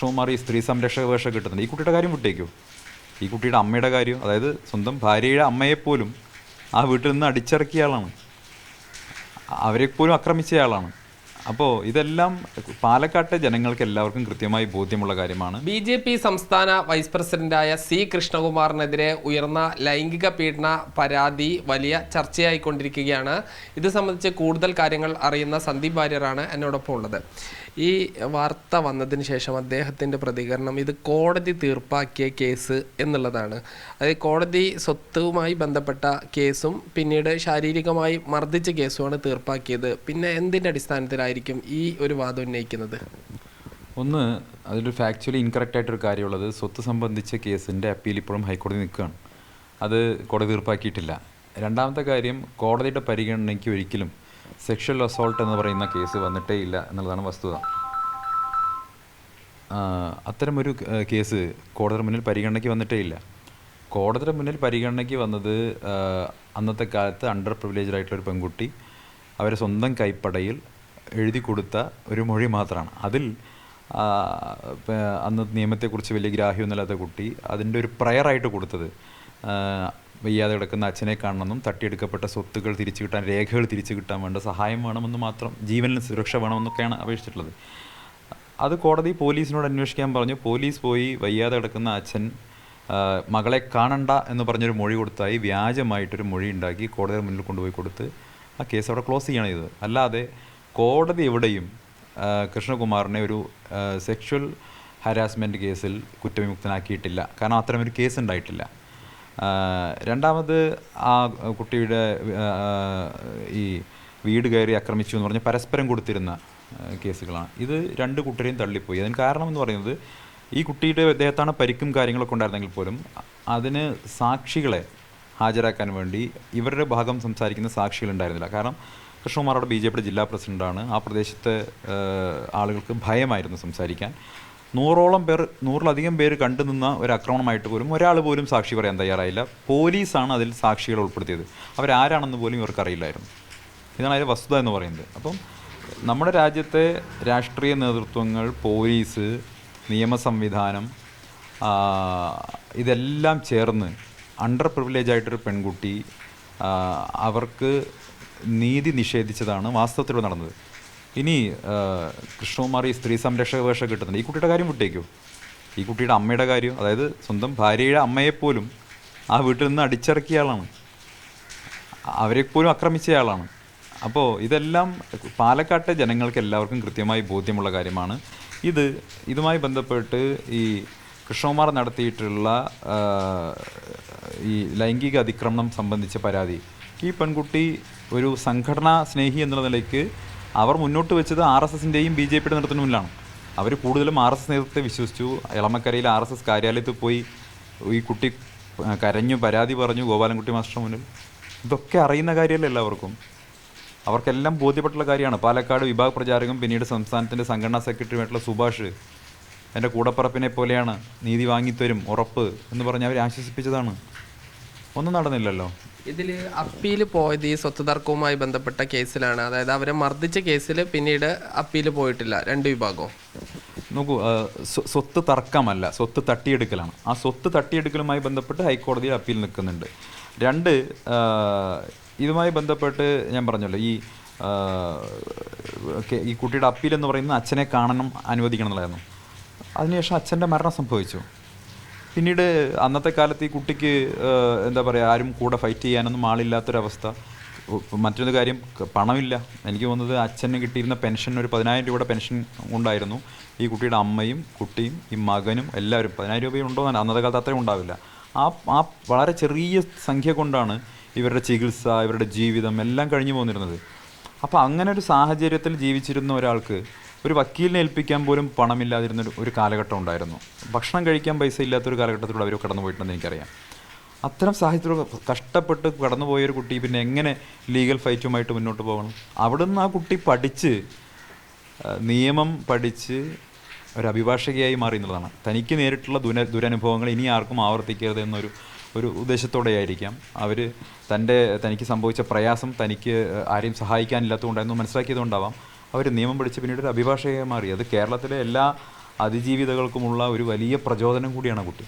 ഷോമാർ ഈ സ്ത്രീ സംരക്ഷക വേഷം കിട്ടുന്നുണ്ട്. ഈ കുട്ടിയുടെ കാര്യം വിട്ടേക്കോ. ഈ കുട്ടിയുടെ അമ്മയുടെ കാര്യം, അതായത് സ്വന്തം ഭാര്യയുടെ അമ്മയെപ്പോലും ആ വീട്ടിൽ നിന്ന് അടിച്ചിറക്കിയ ആളാണ്, അവരെപ്പോലും ആക്രമിച്ചയാളാണ്. അപ്പോൾ ഇതെല്ലാം പാലക്കാട്ടെ ജനങ്ങൾക്ക് എല്ലാവർക്കും കൃത്യമായി ബോധ്യമുള്ള കാര്യമാണ്. BJP സംസ്ഥാന വൈസ് പ്രസിഡന്റായ C. കൃഷ്ണകുമാറിനെതിരെ ഉയർന്ന ലൈംഗിക പീഡന പരാതി വലിയ ചർച്ചയായിക്കൊണ്ടിരിക്കുകയാണ്. ഇത് സംബന്ധിച്ച് കൂടുതൽ കാര്യങ്ങൾ അറിയുന്ന സന്ദീപ് വാര്യറാണ് എന്നോടൊപ്പം ഉള്ളത്. ഈ വാർത്ത വന്നതിന് ശേഷം അദ്ദേഹത്തിൻ്റെ പ്രതികരണം ഇത് കോടതി തീർപ്പാക്കിയ കേസ് എന്നുള്ളതാണ്. അതായത് കോടതി സ്വത്തുമായി ബന്ധപ്പെട്ട കേസും പിന്നീട് ശാരീരികമായി മർദ്ദിച്ച കേസുമാണ് തീർപ്പാക്കിയത്. പിന്നെ എന്തിൻ്റെ അടിസ്ഥാനത്തിലായിരിക്കും ഈ ഒരു വാദം ഉന്നയിക്കുന്നത്? ഒന്ന്, അതിലൊരു ഫാക്ച്വലി ഇൻകറക്റ്റ് ആയിട്ടൊരു കാര്യമുള്ളത്, സ്വത്ത് സംബന്ധിച്ച കേസിൻ്റെ അപ്പീൽ ഇപ്പോഴും ഹൈക്കോടതി നിൽക്കുകയാണ്. അത് കോടതി തീർപ്പാക്കിയിട്ടില്ല. രണ്ടാമത്തെ കാര്യം, കോടതിയുടെ പരിഗണനയ്ക്ക് ഒരിക്കലും സെക്ഷൽ അസോൾട്ട് എന്ന് പറയുന്ന കേസ് വന്നിട്ടേ ഇല്ല എന്നുള്ളതാണ് വസ്തുത. അത്തരമൊരു കേസ് കോടതിയുടെ മുന്നിൽ പരിഗണനയ്ക്ക് വന്നിട്ടേ ഇല്ല. കോടതിയുടെ മുന്നിൽ പരിഗണനയ്ക്ക് വന്നത് അന്നത്തെ കാലത്ത് അണ്ടർ പ്രിവിലേജ്ഡ് ആയിട്ടുള്ളൊരു പെൺകുട്ടി അവരെ സ്വന്തം കൈപ്പടയിൽ എഴുതി കൊടുത്ത ഒരു മൊഴി മാത്രമാണ്. അതിൽ അന്ന് നിയമത്തെക്കുറിച്ച് വലിയ ഗ്രാഹ്യമൊന്നുമില്ലാത്ത കുട്ടി അതിൻ്റെ ഒരു പ്രയറായിട്ട് കൊടുത്തത് വയ്യാതെ കിടക്കുന്ന അച്ഛനെ കാണണമെന്നും തട്ടിയെടുക്കപ്പെട്ട സ്വത്തുകൾ തിരിച്ചു കിട്ടാൻ, രേഖകൾ തിരിച്ചു കിട്ടാൻ വേണ്ട സഹായം വേണമെന്ന് മാത്രം, ജീവനിൽ സുരക്ഷ വേണമെന്നൊക്കെയാണ് അപേക്ഷിച്ചിട്ടുള്ളത്. അത് കോടതി പോലീസിനോട് അന്വേഷിക്കാൻ പറഞ്ഞു. പോലീസ് പോയി വയ്യാതെ കിടക്കുന്ന അച്ഛൻ മകളെ കാണണ്ട എന്ന് പറഞ്ഞൊരു മൊഴി കൊടുത്തായി വ്യാജമായിട്ടൊരു മൊഴി ഉണ്ടാക്കി കോടതിയുടെ മുന്നിൽ കൊണ്ടുപോയി കൊടുത്ത് ആ കേസ് അവിടെ ക്ലോസ് ചെയ്യണം ചെയ്തത്. അല്ലാതെ കോടതി എവിടെയും കൃഷ്ണകുമാറിനെ ഒരു സെക്ഷൽ ഹരാസ്മെൻറ്റ് കേസിൽ കുറ്റവിമുക്തനാക്കിയിട്ടില്ല. കാരണം അത്തരമൊരു കേസ് ഉണ്ടായിട്ടില്ല. രണ്ടാമത്, ആ കുട്ടിയുടെ ഈ വീട് കയറി ആക്രമിച്ചു എന്ന് പറഞ്ഞ് പരസ്പരം കൊടുത്തിരുന്ന കേസുകളാണ്. ഇത് രണ്ട് കൂട്ടരെയും തള്ളിപ്പോയി. അതിന് കാരണം എന്ന് പറയുന്നത്, ഈ കുട്ടിയുടെ ദേഹത്താണ് പരിക്കും കാര്യങ്ങളൊക്കെ ഉണ്ടായിരുന്നെങ്കിൽ പോലും അതിന് സാക്ഷികളെ ഹാജരാക്കാൻ വേണ്ടി ഇവരുടെ ഭാഗം സംസാരിക്കുന്ന സാക്ഷികളുണ്ടായിരുന്നില്ല. കാരണം കൃഷ്ണകുമാർ BJP ജില്ലാ പ്രസിഡൻ്റാണ്. ആ പ്രദേശത്തെ ആളുകൾക്ക് ഭയമായിരുന്നു സംസാരിക്കാൻ. 100-ലധികം പേര് കണ്ടു നിന്ന ഒരു ആക്രമണമായിട്ട് പോലും ഒരാൾ പോലും സാക്ഷി പറയാൻ തയ്യാറായില്ല. പോലീസാണ് അതിൽ സാക്ഷികളെ ഉൾപ്പെടുത്തിയത്. അവരാരാണെന്ന് പോലും ഇവർക്കറിയില്ലായിരുന്നു. ഇതാണ് അതിൻ്റെ വസ്തുത എന്ന് പറയുന്നത്. അപ്പം നമ്മുടെ രാജ്യത്തെ രാഷ്ട്രീയ നേതൃത്വങ്ങൾ, പോലീസ്, നിയമ സംവിധാനം, ഇതെല്ലാം ചേർന്ന് അണ്ടർ പ്രിവിലേജ് ആയിട്ടൊരു പെൺകുട്ടി അവർക്ക് നീതി നിഷേധിച്ചതാണ് വാസ്തവത്തിൽ നടന്നത്. ഇനി കൃഷ്ണകുമാർ ഈ സ്ത്രീ സംരക്ഷക വേഷം കിട്ടുന്നുണ്ട്. ഈ കുട്ടിയുടെ കാര്യം വിട്ടേക്കോ. ഈ കുട്ടിയുടെ അമ്മയുടെ കാര്യം, അതായത് സ്വന്തം ഭാര്യയുടെ അമ്മയെപ്പോലും ആ വീട്ടിൽ നിന്ന് അടിച്ചിറക്കിയ ആളാണ്, അവരെപ്പോലും ആക്രമിച്ചയാളാണ്. അപ്പോൾ ഇതെല്ലാം പാലക്കാട്ടെ ജനങ്ങൾക്ക് എല്ലാവർക്കും കൃത്യമായി ബോധ്യമുള്ള കാര്യമാണ്. ഇതുമായി ബന്ധപ്പെട്ട് ഈ കൃഷ്ണകുമാർ നടത്തിയിട്ടുള്ള ഈ ലൈംഗിക അതിക്രമണം സംബന്ധിച്ച പരാതി, ഈ പെൺകുട്ടി ഒരു സംഘടനാ സ്നേഹി എന്നുള്ള നിലയ്ക്ക് അവർ മുന്നോട്ട് വെച്ചത് RSSൻ്റെയും BJP നേതൃത്വത്തിന് മുന്നിലാണ്. അവർ കൂടുതലും RSS നേതൃത്വത്തെ വിശ്വസിച്ചു. എളമക്കരയിൽ RSS കാര്യാലയത്തിൽ പോയി ഈ കുട്ടി കരഞ്ഞു പരാതി പറഞ്ഞു ഗോപാലൻകുട്ടി മാസ്റ്റർ മുന്നിൽ. ഇതൊക്കെ അറിയുന്ന കാര്യമല്ല എല്ലാവർക്കും, അവർക്കെല്ലാം ബോധ്യപ്പെട്ടുള്ള കാര്യമാണ്. പാലക്കാട് വിഭാഗ പ്രചാരകം, പിന്നീട് സംസ്ഥാനത്തിൻ്റെ സംഘടനാ സെക്രട്ടറിയുമായിട്ടുള്ള സുഭാഷ് എൻ്റെ കൂടപ്പറപ്പിനെ പോലെയാണ്, നീതി വാങ്ങിത്തരും ഉറപ്പ് എന്ന് പറഞ്ഞ് അവരെ ആശ്വസിപ്പിച്ചതാണ്. ഒന്നും നടന്നില്ലല്ലോ. ഇതിൽ അപ്പീൽ പോയത് ഈ സ്വത്ത് തർക്കവുമായി ബന്ധപ്പെട്ട കേസിലാണ്. അതായത് അവരെ മർദ്ദിച്ച കേസിൽ പിന്നീട് അപ്പീൽ പോയിട്ടില്ല രണ്ട് വിഭാഗവും. നോക്കൂ, സ്വത്ത് തർക്കമല്ല, സ്വത്ത് തട്ടിയെടുക്കലാണ്. ആ സ്വത്ത് തട്ടിയെടുക്കലുമായി ബന്ധപ്പെട്ട് ഹൈക്കോടതിയിൽ അപ്പീൽ നിൽക്കുന്നുണ്ട്. രണ്ട്, ഇതുമായി ബന്ധപ്പെട്ട് ഞാൻ പറഞ്ഞല്ലോ, ഈ കുട്ടിയുടെ അപ്പീൽ എന്ന് പറയുന്നത് അച്ഛനെ കാണണം, അനുവദിക്കണം എന്നുള്ളതായിരുന്നു. അതിനുശേഷം അച്ഛൻ്റെ മരണം സംഭവിച്ചു. പിന്നീട് അന്നത്തെ കാലത്ത് ഈ കുട്ടിക്ക് എന്താ പറയുക, ആരും കൂടെ ഫൈറ്റ് ചെയ്യാനൊന്നും ആളില്ലാത്തൊരവസ്ഥ. മറ്റൊരു കാര്യം, പണമില്ല. എനിക്ക് തോന്നുന്നത് അച്ഛന് കിട്ടിയിരുന്ന പെൻഷൻ ഒരു 10,000 രൂപയുടെ പെൻഷൻ ഉണ്ടായിരുന്നു. ഈ കുട്ടിയുടെ അമ്മയും കുട്ടിയും ഈ മകനും എല്ലാവരും 10,000 രൂപയും ഉണ്ടോ എന്നല്ല, അന്നത്തെ കാലത്ത് അത്രയും ഉണ്ടാവില്ല. ആ വളരെ ചെറിയ സംഖ്യ കൊണ്ടാണ് ഇവരുടെ ചികിത്സ, ഇവരുടെ ജീവിതം എല്ലാം കഴിഞ്ഞു പോന്നിരുന്നത്. അപ്പോൾ അങ്ങനെ ഒരു സാഹചര്യത്തിൽ ജീവിച്ചിരുന്ന ഒരാൾക്ക് ഒരു വക്കീലിനെ ഏൽപ്പിക്കാൻ പോലും പണമില്ലാതിരുന്ന ഒരു കാലഘട്ടം ഉണ്ടായിരുന്നു. ഭക്ഷണം കഴിക്കാൻ പൈസ ഇല്ലാത്തൊരു കാലഘട്ടത്തിലൂടെ അവർ കടന്നു പോയിട്ടുണ്ടെന്ന് എനിക്കറിയാം. അത്തരം സാഹചര്യത്തിലൂടെ കഷ്ടപ്പെട്ട് കടന്നുപോയൊരു കുട്ടി പിന്നെ എങ്ങനെ ലീഗൽ ഫൈറ്റുമായിട്ട് മുന്നോട്ട് പോകണം? അവിടുന്ന് ആ കുട്ടി പഠിച്ച്, നിയമം പഠിച്ച് ഒരു അഭിഭാഷകയായി മാറി എന്നുള്ളതാണ്. തനിക്ക് നേരിട്ടുള്ള ദുരനുഭവങ്ങൾ ഇനി ആർക്കും ആവർത്തിക്കരുത് ഒരു ഉദ്ദേശത്തോടെയായിരിക്കാം അവർ തനിക്ക് സംഭവിച്ച പ്രയാസം തനിക്ക് ആരെയും സഹായിക്കാനില്ലാത്തതുകൊണ്ടായിരുന്നു മനസ്സിലാക്കിയതുകൊണ്ടാവാം അവർ നിയമം പഠിച്ച് പിന്നീട് ഒരു അഭിഭാഷകയായി മാറി. അത് കേരളത്തിലെ എല്ലാ അതിജീവിതകൾക്കുമുള്ള ഒരു വലിയ പ്രചോദനം കൂടിയാണ് ആ കുട്ടി.